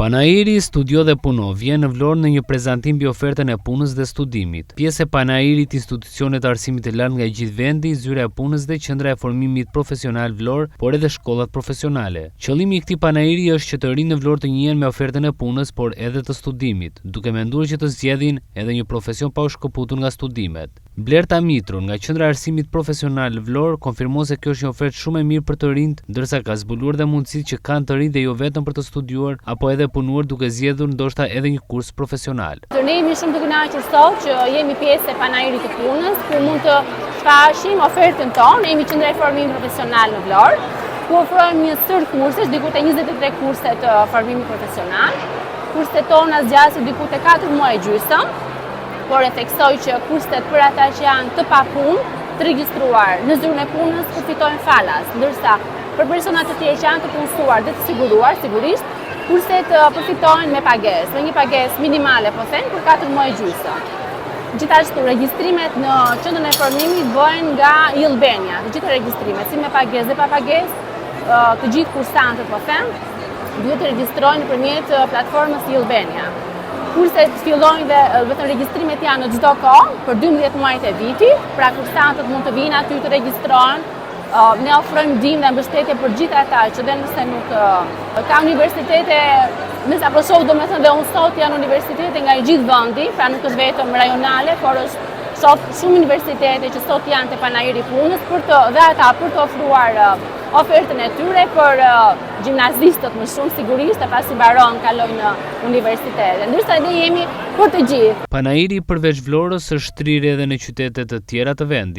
Panairi Studio dhe Puno vjen në Vlorë në një prezantim mbi ofertën e punës dhe studimit. Pjesë e Panairit, institucionet e arsimit të lartë nga i gjithë vendi, zyra e punës dhe qendra e formimit profesional Vlorë, por edhe shkollat profesionale. Qëllimi i këtij Panairi është që të rinjtë në Vlorë të njihen me ofertën e punës, por edhe të studimit, duke menduar që të zgjedhin edhe një profesion pa u shkëputur nga studimet. Blerta Mitru nga qendra e arsimit profesional Vlorë konfirmon se kjo është një ofertë shumë e mirë për të rinjtë, ndërsa ka zbuluar dhe mundësitë që kanë të rinjtë dhe jo vetëm për të studiuar apo edhe punuar duke zgjedhur ndoshta edhe një kurs profesional. Ne jemi shumë të kënaqur sot që jemi pjesë e Panairit të punës, ku mund të shfaqim ofertën tonë. Jemi qendra e formimit profesional në Vlorë, ku ofrojmë një sër kursesh, diku te 23 kurse të formimit profesional. Kurset tona zgjasin diku te 4 muaj e gjysmë, por e theksoj që kurset për ata që janë të papunë, të regjistruar në zyrën e punës, përfitojnë falas, ndërsa për personat të tjerë që janë të punësuar dhe të siguruar, sigurisht, kurset përfitojnë me pagesë, me një pagesë minimale, po them, për 4 muaj e gjysmë. Gjithashtu, regjistrimet në qendrën e formimit bëhen nga Albania, të gjitha regjistrimet, si me pagesë dhe pa pagesë, të gjithë kursantët, po them, duhet të regjistrojnë nëpërmjet platformës Albania. Kurset fillojnë dhe vetëm regjistrimet janë në çdo kohë për 12 muajt e vitit, pra kursantët mund të vinë aty të regjistrohen. Ne ofrojmë ndihmë dhe mbështetje për gjithë ata që dhe nëse nuk ka universitete, me sa po shoh domethënë dhe unë sot janë universitete nga i gjithë vendi, pra nuk është vetëm rajonale, por është shumë universitete që sot janë te Panairi punës për të ofruar ofertën e tyre për gjimnazistët më shumë sigurisht, e pasi mbaron kalojnë në universitete. Ndërsa ne jemi për të gjithë. Panairi përveç Vlorës është shtryrë edhe në qytete të tjera të vendit.